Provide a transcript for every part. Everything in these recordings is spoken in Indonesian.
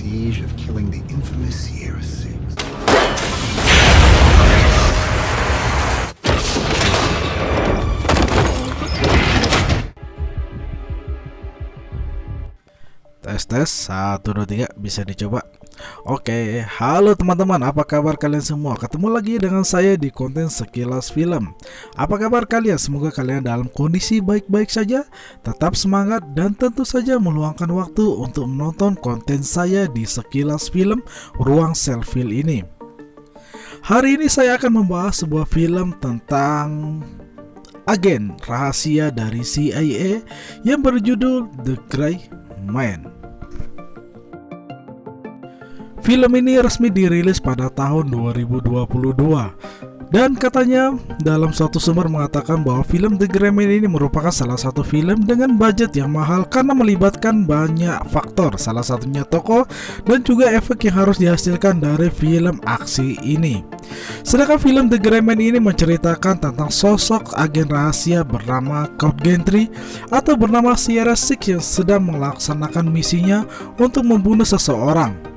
prestige of killing the infamous Sierra Six. Tes 1 2 3 bisa dicoba. Oke, halo teman-teman, apa kabar kalian semua? Ketemu lagi dengan saya di konten Sekilas Film. Apa kabar kalian? Semoga kalian dalam kondisi baik-baik saja, tetap semangat dan tentu saja meluangkan waktu untuk menonton konten saya di Sekilas Film Ruang Selfie ini. Hari ini saya akan membahas sebuah film tentang agen rahasia dari CIA yang berjudul The Gray Man. Film ini resmi dirilis pada tahun 2022 dan katanya dalam suatu sumber mengatakan bahwa film The Gray Man ini merupakan salah satu film dengan budget yang mahal karena melibatkan banyak faktor, salah satunya tokoh dan juga efek yang harus dihasilkan dari film aksi ini. Sedangkan film The Gray Man ini menceritakan tentang sosok agen rahasia bernama Count Gentry atau bernama Sierra Six yang sedang melaksanakan misinya untuk membunuh seseorang.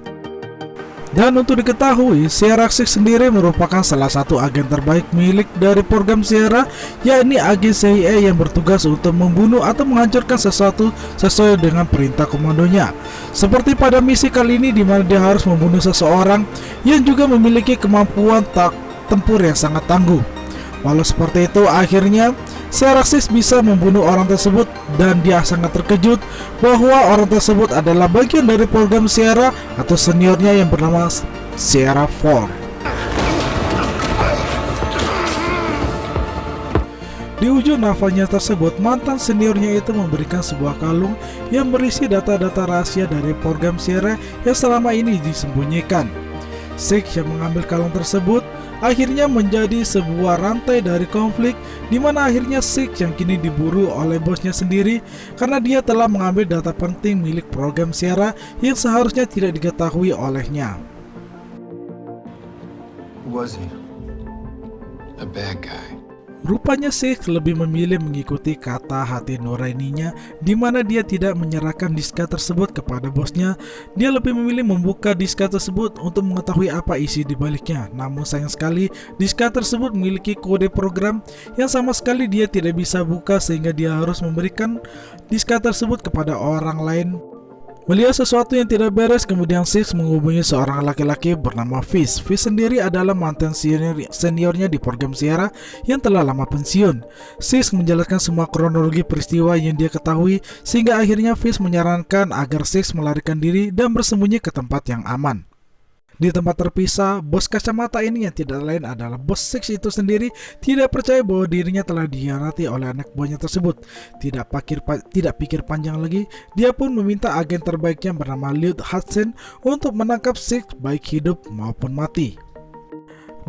Dan untuk diketahui, Sierra Six sendiri merupakan salah satu agen terbaik milik dari program Sierra, yakni agen CIA yang bertugas untuk membunuh atau menghancurkan sesuatu sesuai dengan perintah komandonya. Seperti pada misi kali ini di mana dia harus membunuh seseorang yang juga memiliki kemampuan tempur yang sangat tangguh. Walau seperti itu, akhirnya Sierra Six bisa membunuh orang tersebut dan dia sangat terkejut bahwa orang tersebut adalah bagian dari program Sierra atau seniornya yang bernama Sierra 4. Di ujung nafasnya tersebut, mantan seniornya itu memberikan sebuah kalung yang berisi data-data rahasia dari program Sierra yang selama ini disembunyikan. Six yang mengambil kalung tersebut akhirnya menjadi sebuah rantai dari konflik di mana akhirnya Six yang kini diburu oleh bosnya sendiri karena dia telah mengambil data penting milik program Sierra yang seharusnya tidak diketahui olehnya. Who was he? A bad guy. Rupanya Six lebih memilih mengikuti kata hati nuraninya di mana dia tidak menyerahkan disket tersebut kepada bosnya. Dia lebih memilih membuka disket tersebut untuk mengetahui apa isi di baliknya. Namun sayang sekali disket tersebut memiliki kode program yang sama sekali dia tidak bisa buka sehingga dia harus memberikan disket tersebut kepada orang lain. Melihat sesuatu yang tidak beres, kemudian Six menghubungi seorang laki-laki bernama Fish. Fish sendiri adalah mantan seniornya di program Sierra yang telah lama pensiun. Six menjelaskan semua kronologi peristiwa yang dia ketahui sehingga akhirnya Fish menyarankan agar Six melarikan diri dan bersembunyi ke tempat yang aman. Di tempat terpisah, bos kacamata ini yang tidak lain adalah bos Six itu sendiri tidak percaya bahwa dirinya telah dikhianati oleh anak buahnya tersebut. Tidak pikir panjang lagi, dia pun meminta agen terbaiknya bernama Lloyd Hudson untuk menangkap Six baik hidup maupun mati.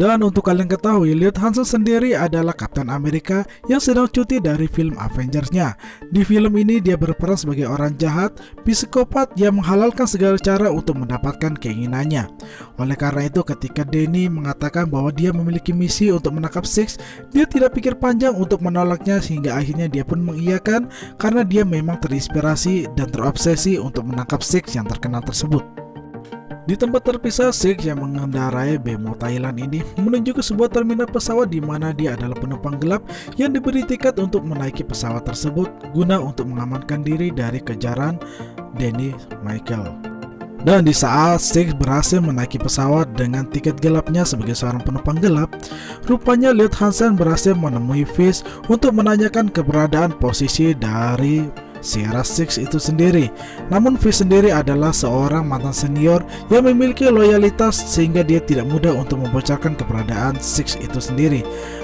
Dan untuk kalian ketahui, Lloyd Hudson sendiri adalah Kapten Amerika yang sedang cuti dari film Avengers-nya. Di film ini dia berperan sebagai orang jahat, psikopat yang menghalalkan segala cara untuk mendapatkan keinginannya. Oleh karena itu, ketika Danny mengatakan bahwa dia memiliki misi untuk menangkap Six, dia tidak pikir panjang untuk menolaknya sehingga akhirnya dia pun mengiyakan karena dia memang terinspirasi dan terobsesi untuk menangkap Six yang terkenal tersebut. Di tempat terpisah, Six yang mengendarai bemo Thailand ini menuju ke sebuah terminal pesawat di mana dia adalah penumpang gelap yang diberi tiket untuk menaiki pesawat tersebut guna untuk mengamankan diri dari kejaran Danny Michael. Dan di saat Six berhasil menaiki pesawat dengan tiket gelapnya sebagai seorang penumpang gelap, rupanya Lloyd Hudson berhasil menemui Fish untuk menanyakan keberadaan posisi dari Sierra Six itu sendiri. Namun Fish sendiri adalah seorang mantan senior yang memiliki loyalitas sehingga dia tidak mudah untuk membocorkan keberadaan Six itu sendiri.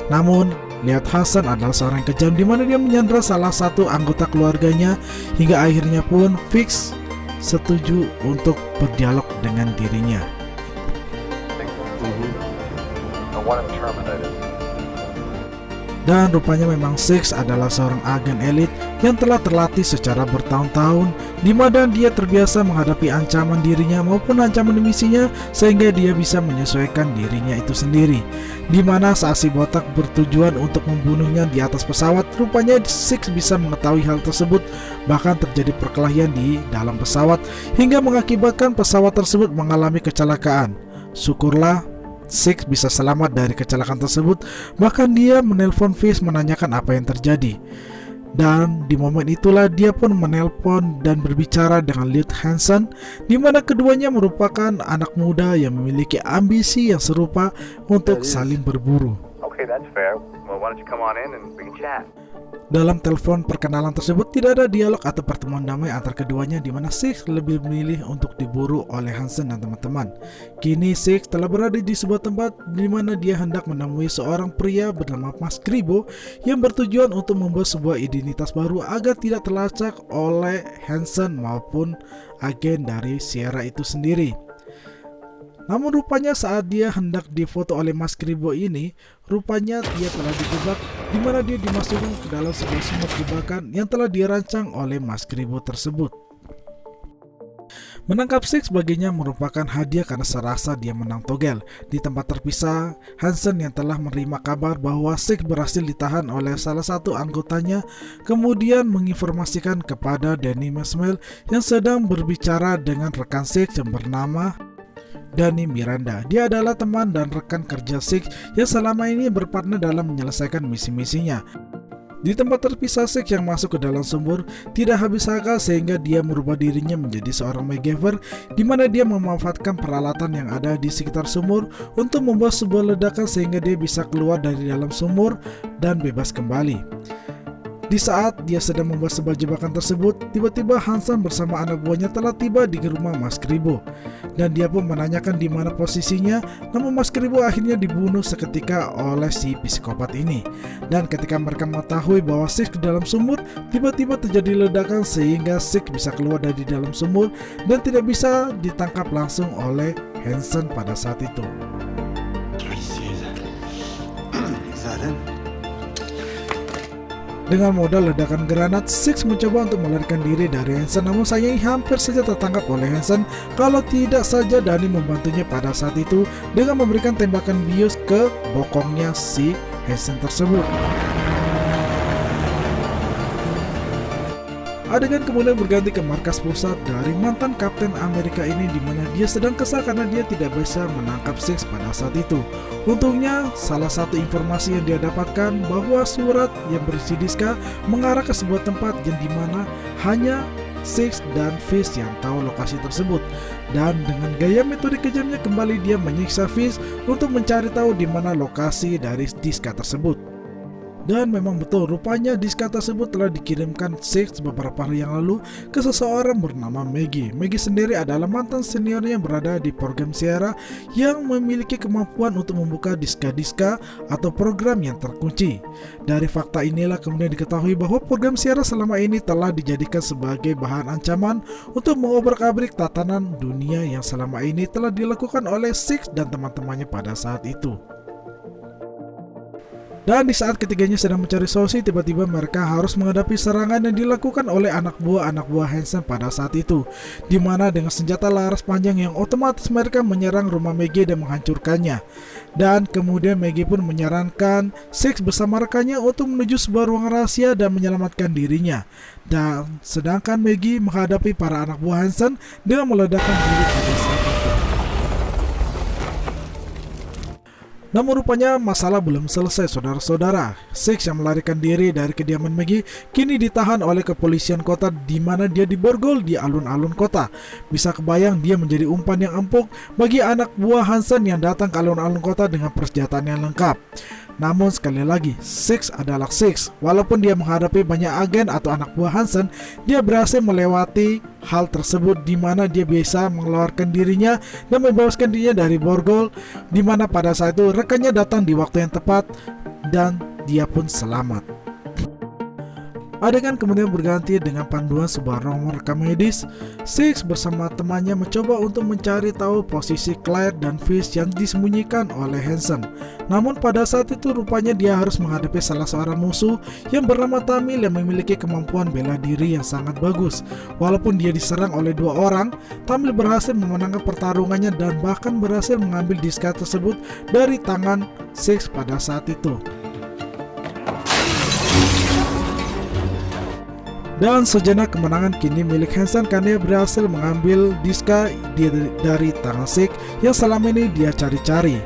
Namun Lloyd Hudson adalah seorang yang kejam di mana dia menyandra salah satu anggota keluarganya hingga akhirnya pun Fish setuju untuk berdialog dengan dirinya. Dan rupanya memang Six adalah seorang agen elit yang telah terlatih secara bertahun-tahun di mana dia terbiasa menghadapi ancaman dirinya maupun ancaman misinya, sehingga dia bisa menyesuaikan dirinya itu sendiri. Di mana saat si botak bertujuan untuk membunuhnya di atas pesawat, rupanya Six bisa mengetahui hal tersebut. Bahkan terjadi perkelahian di dalam pesawat hingga mengakibatkan pesawat tersebut mengalami kecelakaan. Syukurlah Six bisa selamat dari kecelakaan tersebut. Bahkan dia menelpon Fish menanyakan apa yang terjadi. Dan di momen itulah dia pun menelpon dan berbicara dengan Lieutenant Hansen, di mana keduanya merupakan anak muda yang memiliki ambisi yang serupa untuk saling berburu. Okay, that's fair. Well, why don't you come on in and we can chat? Dalam telepon perkenalan tersebut tidak ada dialog atau pertemuan damai antar keduanya, di mana Six lebih memilih untuk diburu oleh Hansen dan teman-teman. Kini Six telah berada di sebuah tempat di mana dia hendak menemui seorang pria bernama Mas Kribo yang bertujuan untuk membuat sebuah identitas baru agar tidak terlacak oleh Hansen maupun agen dari Sierra itu sendiri. Namun rupanya saat dia hendak difoto oleh Mas Kribo ini, rupanya dia telah dijebak, di mana dia dimasukkan ke dalam sebuah sumur jebakan yang telah dirancang oleh Mas Kribo tersebut. Menangkap Six baginya merupakan hadiah karena serasa dia menang togel. Di tempat terpisah, Hansen yang telah menerima kabar bahwa Six berhasil ditahan oleh salah satu anggotanya kemudian menginformasikan kepada Danny Mesmel yang sedang berbicara dengan rekan Six yang bernama Danny Miranda. Dia adalah teman dan rekan kerja Six yang selama ini berpartner dalam menyelesaikan misi-misinya. Di tempat terpisah, Six yang masuk ke dalam sumur tidak habis akal sehingga dia merubah dirinya menjadi seorang MacGyver, di mana dia memanfaatkan peralatan yang ada di sekitar sumur untuk membuat sebuah ledakan sehingga dia bisa keluar dari dalam sumur dan bebas kembali. Di saat dia sedang membuat sebuah jebakan tersebut, tiba-tiba Hansen bersama anak buahnya telah tiba di rumah Mas Kribo, dan dia pun menanyakan di mana posisinya. Namun Mas Kribo akhirnya dibunuh seketika oleh si psikopat ini. Dan ketika mereka mengetahui bahwa Six ke dalam sumur, tiba-tiba terjadi ledakan sehingga Six bisa keluar dari dalam sumur dan tidak bisa ditangkap langsung oleh Hansen pada saat itu. Dengan modal ledakan granat, Six mencoba untuk melarikan diri dari Hansen, namun sayangnya hampir saja tertangkap oleh Hansen kalau tidak saja Danny membantunya pada saat itu dengan memberikan tembakan bius ke bokongnya si Hansen tersebut. Adegan kemudian berganti ke markas pusat dari mantan Kapten Amerika ini, di mana dia sedang kesal karena dia tidak bisa menangkap Six pada saat itu. Untungnya salah satu informasi yang dia dapatkan bahwa surat yang berisi diska mengarah ke sebuah tempat yang dimana hanya Six dan Fish yang tahu lokasi tersebut. Dan dengan gaya metode kejamnya kembali dia menyiksa Fish untuk mencari tahu di mana lokasi dari diska tersebut. Dan memang betul, rupanya diska tersebut telah dikirimkan Six beberapa hari yang lalu ke seseorang bernama Maggie. Maggie sendiri adalah mantan seniornya yang berada di program Sierra yang memiliki kemampuan untuk membuka diska-diska atau program yang terkunci. Dari fakta inilah kemudian diketahui bahwa program Sierra selama ini telah dijadikan sebagai bahan ancaman untuk mengobrak-abrik tatanan dunia yang selama ini telah dilakukan oleh Six dan teman-temannya pada saat itu. Dan di saat ketiganya sedang mencari solusi, tiba-tiba mereka harus menghadapi serangan yang dilakukan oleh anak buah Hansen pada saat itu, di mana dengan senjata laras panjang yang otomatis mereka menyerang rumah Maggie dan menghancurkannya. Dan kemudian Maggie pun menyarankan Six bersama rekannya untuk menuju sebuah ruang rahasia dan menyelamatkan dirinya. Dan sedangkan Maggie menghadapi para anak buah Hansen dengan meledakkan diri pada saat itu. Namun rupanya masalah belum selesai, saudara-saudara. Six yang melarikan diri dari kediaman Maggie kini ditahan oleh kepolisian kota, di mana dia diborgol di alun-alun kota. Bisa kebayang dia menjadi umpan yang empuk bagi anak buah Hansen yang datang ke alun-alun kota dengan persenjataan yang lengkap. Namun sekali lagi, Six adalah Six. Walaupun dia menghadapi banyak agen atau anak buah Hansen, dia berhasil melewati hal tersebut, di mana dia bisa mengeluarkan dirinya dan membebaskan dirinya dari borgol, di mana pada saat itu rekannya datang di waktu yang tepat dan dia pun selamat. Adegan kemudian berganti dengan panduan sebuah nomor rekam medis. Six bersama temannya mencoba untuk mencari tahu posisi Claire dan Fish yang disembunyikan oleh Hansen. Namun pada saat itu rupanya dia harus menghadapi salah seorang musuh yang bernama Tamil yang memiliki kemampuan bela diri yang sangat bagus. Walaupun dia diserang oleh 2 orang, Tamil berhasil memenangkan pertarungannya dan bahkan berhasil mengambil diska tersebut dari tangan Six pada saat itu. Dan sejenak kemenangan kini milik Hansen karena dia berhasil mengambil diska dari tangan Six yang selama ini dia cari-cari.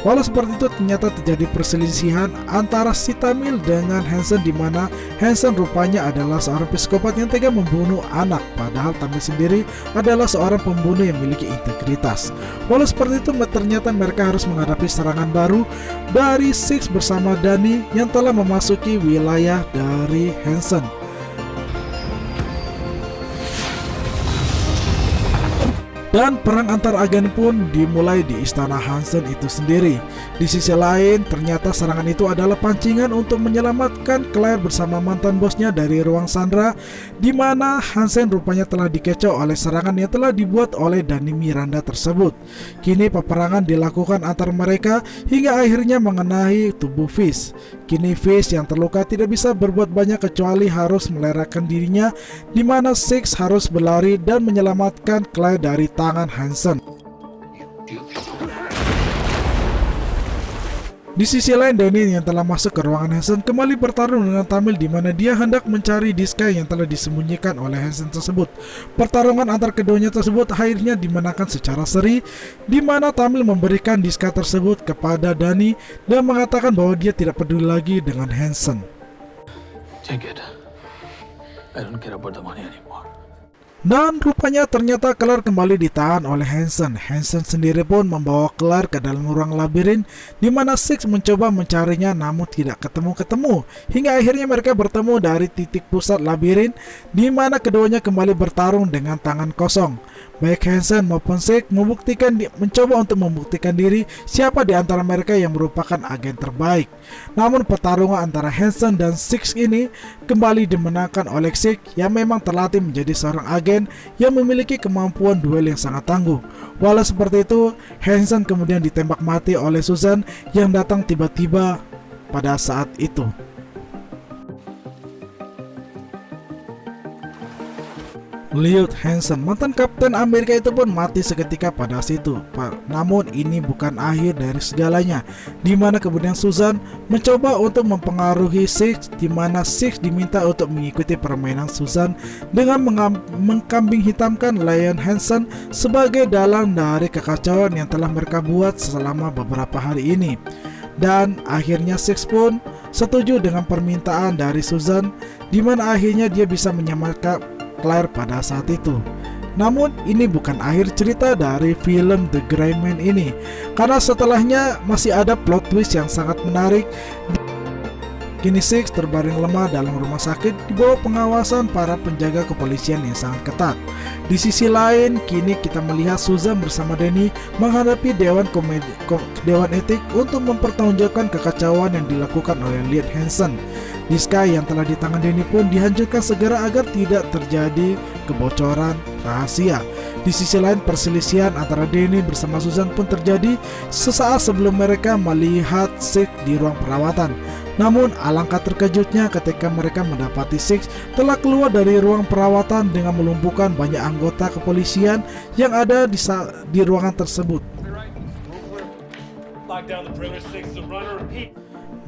Walau seperti itu ternyata terjadi perselisihan antara si Tamil dengan Hansen, di mana Hansen rupanya adalah seorang psikopat yang tega membunuh anak, padahal Tamil sendiri adalah seorang pembunuh yang memiliki integritas. Walau seperti itu ternyata mereka harus menghadapi serangan baru dari Six bersama Danny yang telah memasuki wilayah dari Hansen. Dan perang antar agen pun dimulai di istana Hansen itu sendiri. Di sisi lain, ternyata serangan itu adalah pancingan untuk menyelamatkan Claire bersama mantan bosnya dari ruang Sandra, di mana Hansen rupanya telah dikecoh oleh serangan yang telah dibuat oleh Danny Miranda tersebut. Kini peperangan dilakukan antar mereka hingga akhirnya mengenai tubuh Fish. Kini Fish yang terluka tidak bisa berbuat banyak kecuali harus melerakan dirinya, di mana Six harus berlari dan menyelamatkan Claire dari tangan Hansen. Di sisi lain, Danny yang telah masuk ke ruangan Hansen kembali bertarung dengan Tamil, di mana dia hendak mencari diska yang telah disembunyikan oleh Hansen tersebut. Pertarungan antar keduanya tersebut akhirnya dimenangkan secara seri, di mana Tamil memberikan diska tersebut kepada Danny dan mengatakan bahwa dia tidak peduli lagi dengan Hansen. Take it. I don't care about the money anymore. Dan rupanya ternyata Claire kembali ditahan oleh Hansen. Hansen sendiri pun membawa Claire ke dalam ruang labirin, di mana Six mencoba mencarinya namun tidak ketemu-ketemu. Hingga akhirnya mereka bertemu dari titik pusat labirin, di mana keduanya kembali bertarung dengan tangan kosong. Baik Hansen maupun Six mencoba untuk membuktikan diri siapa di antara mereka yang merupakan agen terbaik. Namun pertarungan antara Hansen dan Six ini kembali dimenangkan oleh Six yang memang terlatih menjadi seorang agen yang memiliki kemampuan duel yang sangat tangguh. Walau seperti itu, Hansen kemudian ditembak mati oleh Susan yang datang tiba-tiba pada saat itu. Lloyd Hansen, mantan Kapten Amerika itu pun mati seketika pada situ. Namun ini bukan akhir dari segalanya, di mana kemudian Susan mencoba untuk mempengaruhi Six, di mana Six diminta untuk mengikuti permainan Susan dengan mengkambing hitamkan Lion Hansen sebagai dalang dari kekacauan yang telah mereka buat selama beberapa hari ini. Dan akhirnya Six pun setuju dengan permintaan dari Susan, di mana akhirnya dia bisa menyelamatkan Claire pada saat itu. Namun ini bukan akhir cerita dari film The Gray Man ini, karena setelahnya masih ada plot twist yang sangat menarik. Kini Six terbaring lemah dalam rumah sakit di bawah pengawasan para penjaga kepolisian yang sangat ketat. Di sisi lain, kini kita melihat Susan bersama Danny menghadapi Dewan Etik untuk mempertanggungjawabkan kekacauan yang dilakukan oleh Lloyd Hansen. Diska yang telah di tangan Danny pun dihancurkan segera agar tidak terjadi kebocoran rahasia. Di sisi lain, perselisihan antara Danny bersama Susan pun terjadi sesaat sebelum mereka melihat Six di ruang perawatan. Namun alangkah terkejutnya ketika mereka mendapati Six telah keluar dari ruang perawatan dengan melumpuhkan banyak anggota kepolisian yang ada di ruangan tersebut.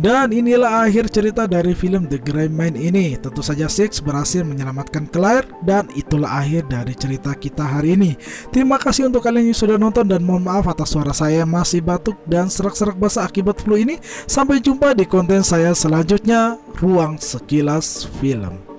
Dan inilah akhir cerita dari film The Gray Man ini. Tentu saja Six berhasil menyelamatkan Claire, dan itulah akhir dari cerita kita hari ini. Terima kasih untuk kalian yang sudah nonton, dan mohon maaf atas suara saya masih batuk dan serak-serak basah akibat flu ini. Sampai jumpa di konten saya selanjutnya, Ruang Sekilas Film.